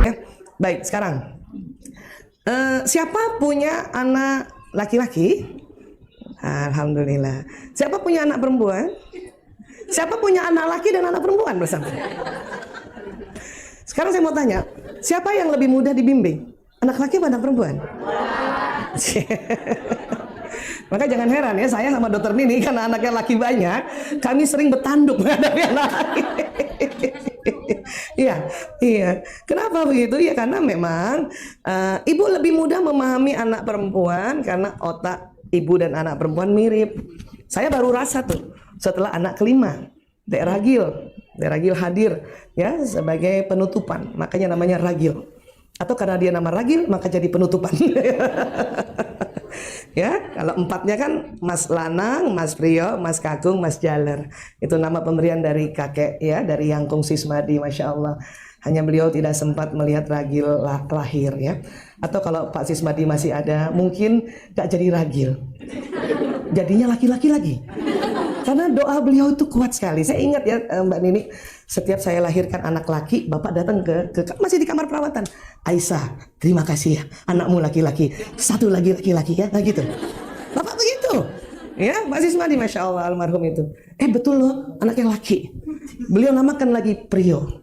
Ya, baik, sekarang siapa punya anak laki-laki? Alhamdulillah. Siapa punya anak perempuan? Siapa punya anak laki dan anak perempuan bersama? Sekarang saya mau tanya, siapa yang lebih mudah dibimbing? Anak laki atau anak perempuan? Maka jangan heran ya, saya sama dokter Nini karena anaknya laki banyak, kami sering bertanduk menghadapi anak laki. Iya, iya. Kenapa begitu? Ya karena memang ibu lebih mudah memahami anak perempuan karena otak ibu dan anak perempuan mirip. Saya baru rasa tuh setelah anak kelima, Dek Ragil hadir ya sebagai penutupan, makanya namanya Ragil. Atau karena dia nama Ragil maka jadi penutupan. Ya, kalau empatnya kan Mas Lanang, Mas Priyo, Mas Kakung, Mas Jaler. Itu nama pemberian dari kakek ya, dari Yangkung Sismadi, Masya Allah. Hanya beliau tidak sempat melihat Ragil lahir ya. Atau kalau Pak Sismadi masih ada, mungkin gak jadi Ragil. Jadinya laki-laki lagi. Karena doa beliau itu kuat sekali. Saya ingat ya Mbak Nini, setiap saya lahirkan anak laki, Bapak datang ke masih di kamar perawatan. Aisyah, terima kasih ya, anakmu laki-laki. Satu lagi laki-laki ya, nah gitu. Bapak begitu. Ya, Pak Sismadi, Masya Allah almarhum itu. Betul loh, anaknya laki. Beliau namakan lagi Priyo.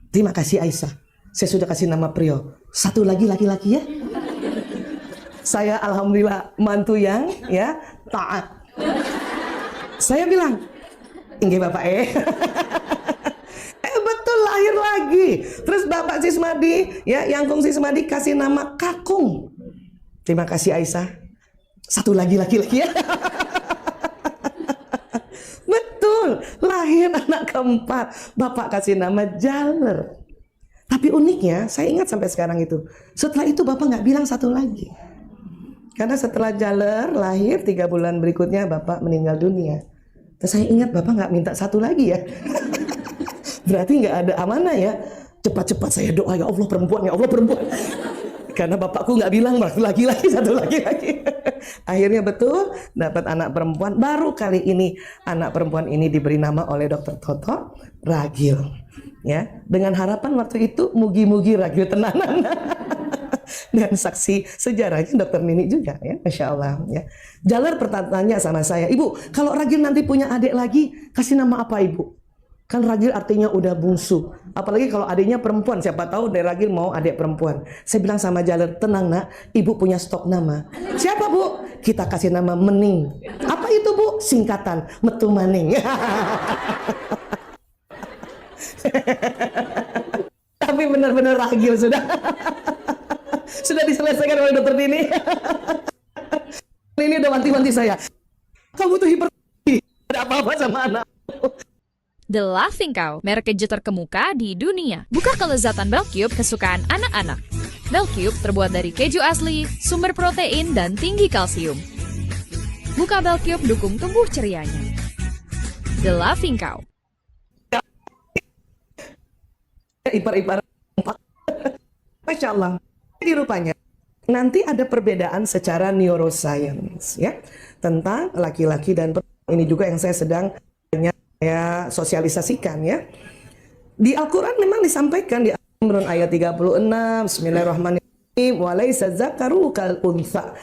Terima kasih Aisyah, saya sudah kasih nama Priyo. Satu lagi laki-laki ya. Saya alhamdulillah mantu yang ya taat. Saya bilang, inggih Bapak betul lahir lagi. Terus Bapak Sismadi, ya Yangkung Sismadi kasih nama Kakung. Terima kasih Aisyah. Satu lagi laki-laki ya. Betul, lahir anak keempat. Bapak kasih nama Jaler. Tapi uniknya, saya ingat sampai sekarang itu. Setelah itu Bapak nggak bilang satu lagi. Karena setelah Jaler lahir 3 bulan berikutnya Bapak meninggal dunia. Terus saya ingat Bapak nggak minta satu lagi ya. Berarti nggak ada amanah ya. Cepat-cepat saya doa, ya Allah perempuan, ya Allah perempuan. Karena bapakku nggak bilang laki-laki satu laki-laki. Akhirnya betul dapat anak perempuan. Baru kali ini anak perempuan ini diberi nama oleh Dokter Toto Ragil. Ya, dengan harapan waktu itu mugi-mugi Ragil tenanan. Dan saksi sejarahnya Dokter Nini juga ya, Masya Allah ya. Jaler pertanyaan sama saya, Ibu kalau Ragil nanti punya adik lagi kasih nama apa Ibu? Kan Ragil artinya udah bungsu, apalagi kalau adiknya perempuan, siapa tahu dari Ragil mau adik perempuan. Saya bilang sama Jaler, tenang nak, Ibu punya stok nama. Siapa Bu? Kita kasih nama Mening. Apa itu Bu? Singkatan Metu Maning. Tapi benar-benar Ragil sudah. Sudah diselesaikan oleh Dokter Nini. Ini udah wanti-wanti saya. Kamu tuh hipertensi. Ada apa-apa sama anak. The Laughing Cow, merek keju terkemuka di dunia. Buka kelezatan Belcube kesukaan anak-anak. Belcube terbuat dari keju asli, sumber protein, dan tinggi kalsium. Buka Belcube, dukung tumbuh cerianya. The Laughing Cow. Ipar-ipar. Masya Allah. Jadi rupanya nanti ada perbedaan secara neuroscience ya tentang laki-laki dan perempuan. Ini juga yang saya sedang saya sosialisasikan ya. Di Al-Quran memang disampaikan di Al-Imran ayat 36, Bismillahirrahmanirrahim, walaysa dzakaru kal untha.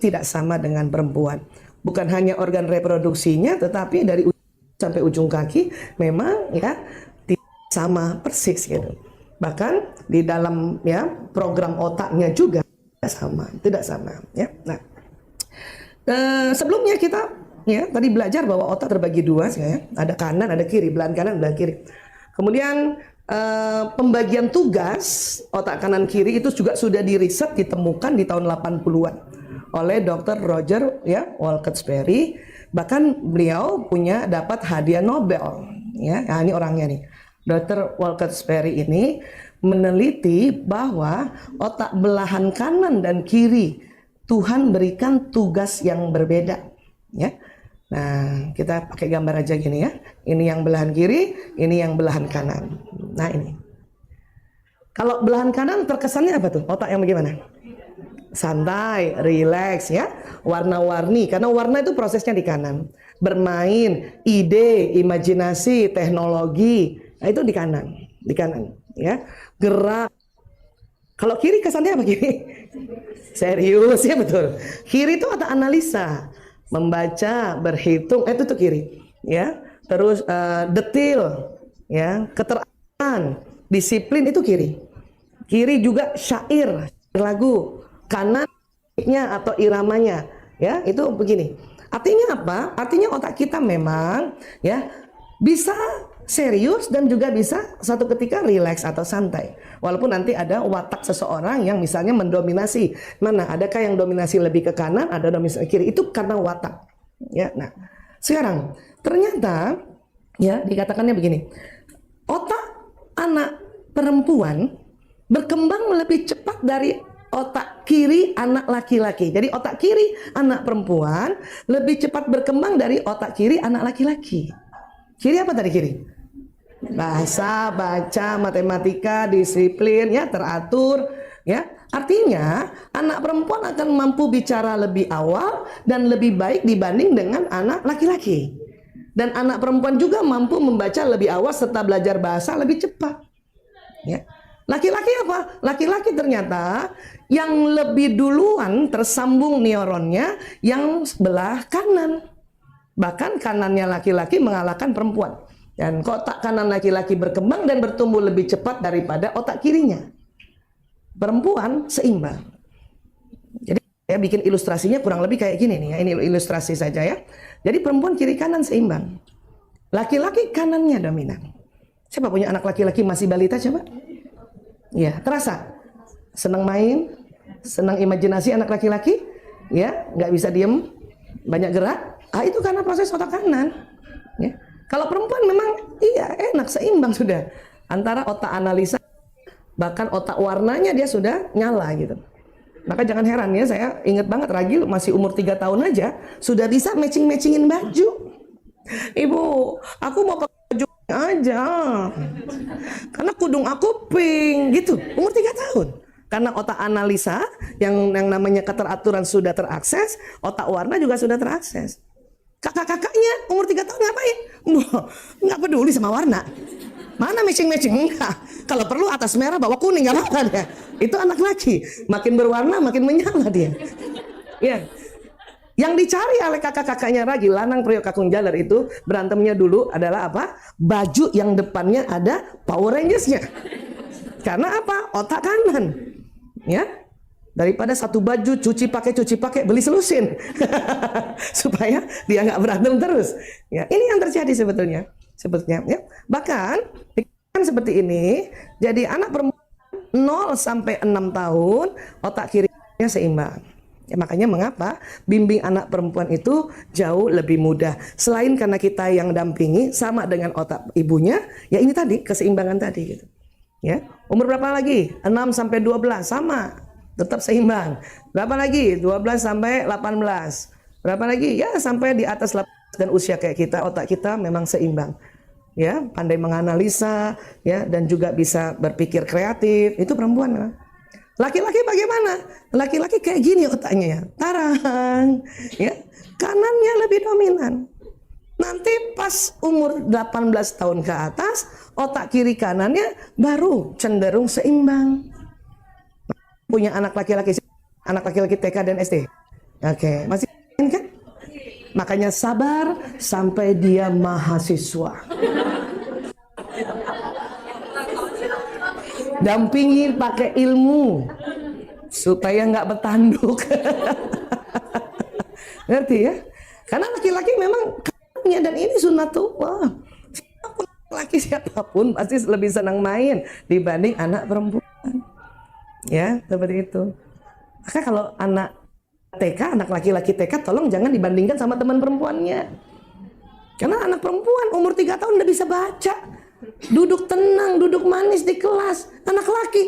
Tidak sama dengan perempuan. Bukan hanya organ reproduksinya tetapi dari ujung sampai ujung kaki memang ya tidak sama persis gitu. Bahkan di dalam ya program otaknya juga tidak sama ya. Nah, sebelumnya kita ya tadi belajar bahwa otak terbagi dua ya, ada kanan ada kiri, belahan kanan belahan kiri. Kemudian pembagian tugas otak kanan kiri itu juga sudah diriset, ditemukan di tahun 80-an oleh Dr. Roger ya Walker-Sperry. Bahkan beliau punya dapat hadiah Nobel ya. Nah, ini orangnya nih. Dr. Walker-Sperry ini meneliti bahwa otak belahan kanan dan kiri Tuhan berikan tugas yang berbeda ya. Nah, kita pakai gambar aja gini ya. Ini yang belahan kiri, ini yang belahan kanan. Nah, ini. Kalau belahan kanan terkesannya apa tuh? Otak yang bagaimana? Santai, rileks ya. Warna-warni, karena warna itu prosesnya di kanan. Bermain, ide, imajinasi, teknologi, nah itu di kanan di kanan, ya. Gerak. Kalau kiri kesannya apa kiri? Serius, ya betul. Kiri itu otak analisa, membaca, berhitung, itu tuh kiri, ya. Terus detil, ya, keterarifan, disiplin itu kiri. Kiri juga syair, lagu, kanannya atau iramanya, ya, itu begini. Artinya apa? Artinya otak kita memang, ya, bisa serius dan juga bisa satu ketika rileks atau santai. Walaupun nanti ada watak seseorang yang misalnya mendominasi. Mana? Adakah yang dominasi lebih ke kanan, ada dominasi ke kiri? Itu karena watak. Ya, nah, sekarang ternyata ya dikatakannya begini. Otak anak perempuan berkembang lebih cepat dari otak kiri anak laki-laki. Jadi otak kiri anak perempuan lebih cepat berkembang dari otak kiri anak laki-laki. Kiri apa tadi kiri? Bahasa, baca, matematika, disiplin, ya, teratur, ya. Artinya anak perempuan akan mampu bicara lebih awal dan lebih baik dibanding dengan anak laki-laki. Dan anak perempuan juga mampu membaca lebih awal serta belajar bahasa lebih cepat. Ya. Laki-laki apa? Laki-laki ternyata yang lebih duluan tersambung neuronnya yang sebelah kanan. Bahkan kanannya laki-laki mengalahkan perempuan. Dan otak kanan laki-laki berkembang dan bertumbuh lebih cepat daripada otak kirinya. Perempuan seimbang. Jadi saya bikin ilustrasinya kurang lebih kayak gini nih ya. Ini ilustrasi saja ya. Jadi perempuan kiri kanan seimbang. Laki-laki kanannya dominan. Siapa punya anak laki-laki masih balita coba? Ya, terasa. Senang main, senang imajinasi anak laki-laki, ya, nggak bisa diem, banyak gerak. Itu karena proses otak kanan. Ya. Kalau perempuan memang iya enak seimbang sudah antara otak analisa bahkan otak warnanya dia sudah nyala gitu. Maka jangan heran ya, saya ingat banget Ragil masih umur 3 tahun aja sudah bisa matching-matchingin baju. Ibu, aku mau pakai baju aja. Karena kudung aku pink gitu. Umur 3 tahun. Karena otak analisa yang namanya keteraturan sudah terakses, otak warna juga sudah terakses. Kakak-kakaknya umur 3 tahun ngapain? Nggak peduli sama warna. Mana matching-matching? Enggak. Kalau perlu atas merah bawah kuning, nggak apa-apa deh. Itu anak laki. Makin berwarna makin menyala dia. Ya. Yang dicari oleh kakak-kakaknya Ragil, lanang Priok Kakung Jaler itu berantemnya dulu adalah apa? Baju yang depannya ada Power Rangers-nya. Karena apa? Otak kanan. Ya. Daripada satu baju cuci pakai beli selusin supaya dia nggak berantem terus. Ya, ini yang terjadi sebetulnya ya. Bahkan seperti ini, jadi anak perempuan 0 sampai 6 tahun otak kirinya seimbang. Ya, makanya mengapa bimbing anak perempuan itu jauh lebih mudah. Selain karena kita yang dampingi sama dengan otak ibunya, ya ini tadi keseimbangan tadi gitu. Ya, umur berapa lagi? 6 sampai 12 sama. Tetap seimbang. Berapa lagi? 12 sampai 18. Berapa lagi? Ya sampai di atas 18 dan usia kayak kita, otak kita memang seimbang. Ya, pandai menganalisa, ya, dan juga bisa berpikir kreatif. Itu perempuan memang. Laki-laki bagaimana? Laki-laki kayak gini otaknya ya. Tarang. Ya, kanannya lebih dominan. Nanti pas umur 18 tahun ke atas, otak kiri kanannya baru cenderung seimbang. Punya anak laki-laki TK dan SD. Oke, masih kan? Makanya sabar sampai dia mahasiswa. Dampingi pakai ilmu supaya nggak bertanduk. Ngerti ya? Karena laki-laki memang kanannya dan ini sunatullah. Siapapun pasti lebih senang main dibanding anak perempuan. Ya, seperti itu. Maka kalau anak TK, anak laki-laki TK, tolong jangan dibandingkan sama teman perempuannya. Karena anak perempuan umur 3 tahun udah bisa baca. Duduk tenang, duduk manis di kelas. Anak laki.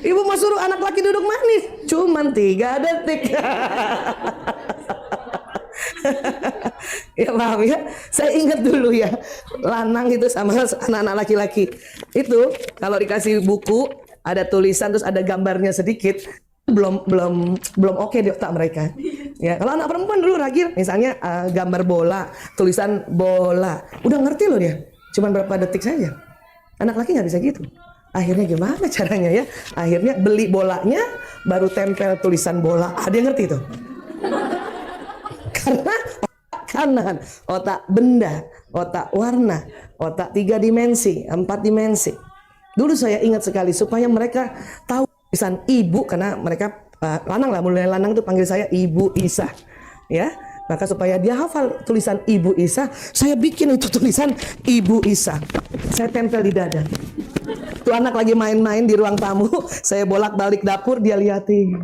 Ibu mau suruh anak laki duduk manis. Cuman 3 detik. Ya paham ya, saya ingat dulu ya lanang itu sama anak-anak laki-laki itu kalau dikasih buku ada tulisan terus ada gambarnya sedikit belum oke di otak mereka ya. Kalau anak perempuan dulu Ragil misalnya gambar bola tulisan bola udah ngerti loh dia Cuman berapa detik saja. Anak laki nggak bisa gitu. Akhirnya gimana caranya ya? Akhirnya beli bolanya, baru tempel tulisan bola. Ada yang ngerti itu? Karena otak kanan, otak benda, otak warna, otak 3 dimensi, 4 dimensi. Dulu saya ingat sekali supaya mereka tahu tulisan ibu, karena mereka lanang lah, mulai lanang itu panggil saya Ibu Isa, ya. Maka supaya dia hafal tulisan Ibu Isa, saya bikin itu tulisan Ibu Isa. Saya tempel di dada. Tuh anak lagi main-main di ruang tamu, saya bolak-balik dapur, dia liatin.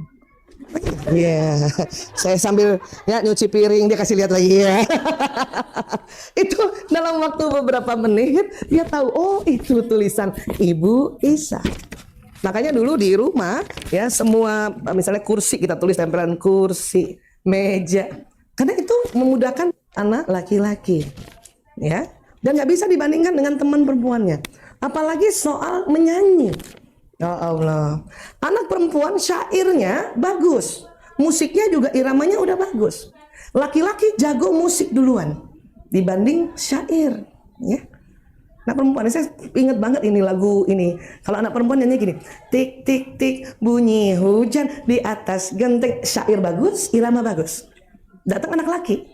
Iya, saya sambil ya nyuci piring, dia kasih lihat lagi ya. Itu dalam waktu beberapa menit dia tahu, oh itu tulisan Ibu Isa. Makanya dulu di rumah ya semua misalnya kursi kita tulis tempelan kursi, meja. Karena itu memudahkan anak laki-laki. Ya. Dan nggak bisa dibandingkan dengan teman perempuannya. Apalagi soal menyanyi. Ya Allah. Anak perempuan syairnya bagus. Musiknya juga iramanya udah bagus. Laki-laki jago musik duluan dibanding syair, ya. Anak perempuan, saya ingat banget ini lagu ini. Kalau anak perempuan nyanyi gini, tik tik tik bunyi hujan di atas genteng. Syair bagus, irama bagus. Datang anak laki,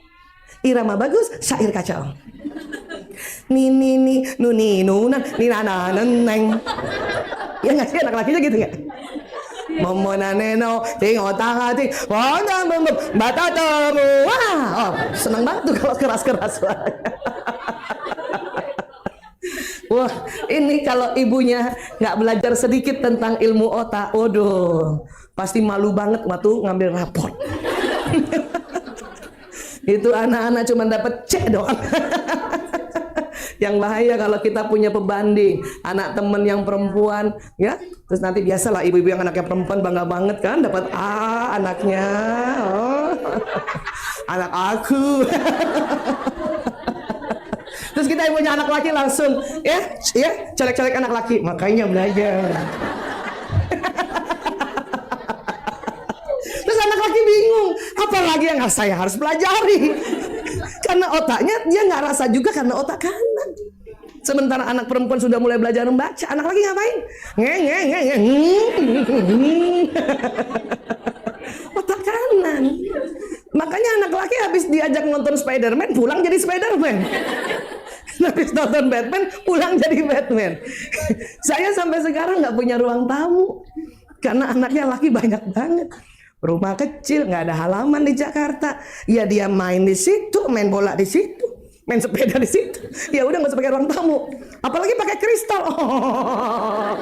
irama bagus, syair kacau. Ni nuni nunan ni nana neng. Ya nggak sih anak lakinya gitu nggak? Momona neno ting otang ting wanda batatamu. Wah, oh, senang banget tuh kalau keras-keras. Wah, ini kalau ibunya nggak belajar sedikit tentang ilmu otak, waduh, pasti malu banget waktu ngambil raport. Itu anak-anak cuma dapat C doang. Yang bahaya kalau kita punya pebanding, anak temen yang perempuan, ya, terus nanti biasalah ibu-ibu yang anaknya perempuan bangga banget kan, dapat A anaknya, oh, anak aku. Terus kita yang punya anak laki langsung ya colek-colek anak laki, makanya belajar. Terus anak laki bingung, apalagi yang saya harus pelajari, karena otaknya dia nggak rasa juga karena otak kanan. Sementara anak perempuan sudah mulai belajar membaca, anak laki ngapain? Otak kanan. Makanya anak laki habis diajak nonton Spider-Man, pulang jadi Spider-Man. Habis nonton Batman, pulang jadi Batman. Saya sampai sekarang nggak punya ruang tamu karena anaknya laki banyak banget. Rumah kecil, nggak ada halaman di Jakarta. Ya dia main di situ, main bola di situ, main sepeda di situ. Ya udah nggak usah pakai ruang tamu. Apalagi pakai kristal. Oh.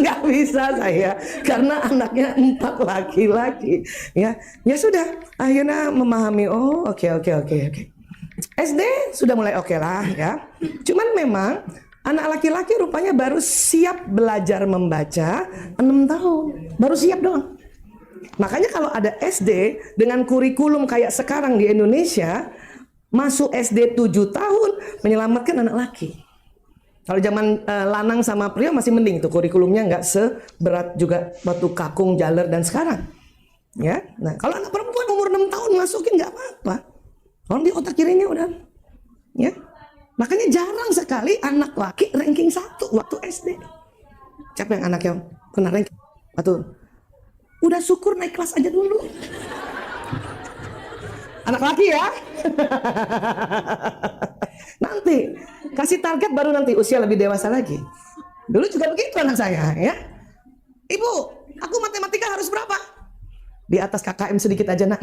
Nggak bisa saya karena anaknya 4 laki-laki. Ya sudah. Akhirnya memahami. Oh oke. SD sudah mulai oke lah ya. Cuman memang anak laki-laki rupanya baru siap belajar membaca 6 tahun. Baru siap doang. Makanya kalau ada SD dengan kurikulum kayak sekarang di Indonesia, masuk SD 7 tahun menyelamatkan anak laki. Kalau zaman lanang sama pria masih mending, itu kurikulumnya nggak seberat juga waktu kakung, jaler dan sekarang. Ya, nah kalau anak perempuan umur 6 tahun masukin nggak apa-apa. Kalau di otak kirinya udah, ya. Makanya jarang sekali anak laki ranking 1 waktu SD. Siapa yang anak yang pernah ranking? Atau udah syukur naik kelas aja dulu. Anak laki ya. Nanti kasih target baru nanti usia lebih dewasa lagi. Dulu juga begitu anak saya ya. Ibu, aku matematika harus berapa? Di atas KKM sedikit aja nak.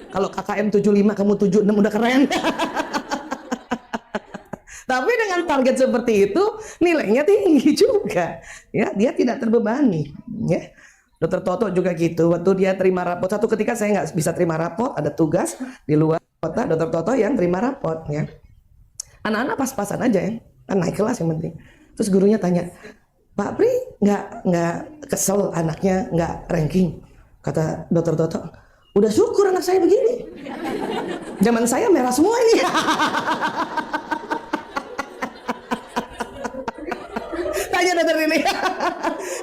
Kalau KKM 75 kamu 76 udah keren. Tapi dengan target seperti itu nilainya tinggi juga. Ya, dia tidak terbebani. Ya. Dokter Toto juga gitu. Waktu dia terima rapot, satu ketika saya nggak bisa terima rapot, ada tugas di luar kota, Dokter Toto yang terima rapot. Ya. Anak-anak pas-pasan aja ya, kan naik kelas yang penting. Terus gurunya tanya, Pak Pri nggak kesel anaknya nggak ranking? Kata Dokter Toto, udah syukur anak saya begini. Zaman saya merah semua ini. Tanya dokter ini.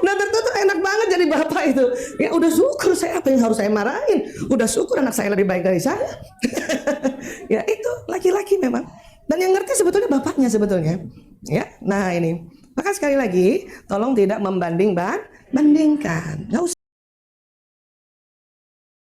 Dokter Toto enak banget jadi bapak itu. Ya udah syukur, saya apa yang harus saya marahin? Udah syukur anak saya lebih baik dari saya. Ya itu laki-laki memang. Dan yang ngerti sebetulnya bapaknya sebetulnya. Ya, nah ini. Maka sekali lagi, tolong tidak bandingkan. Nggak usah.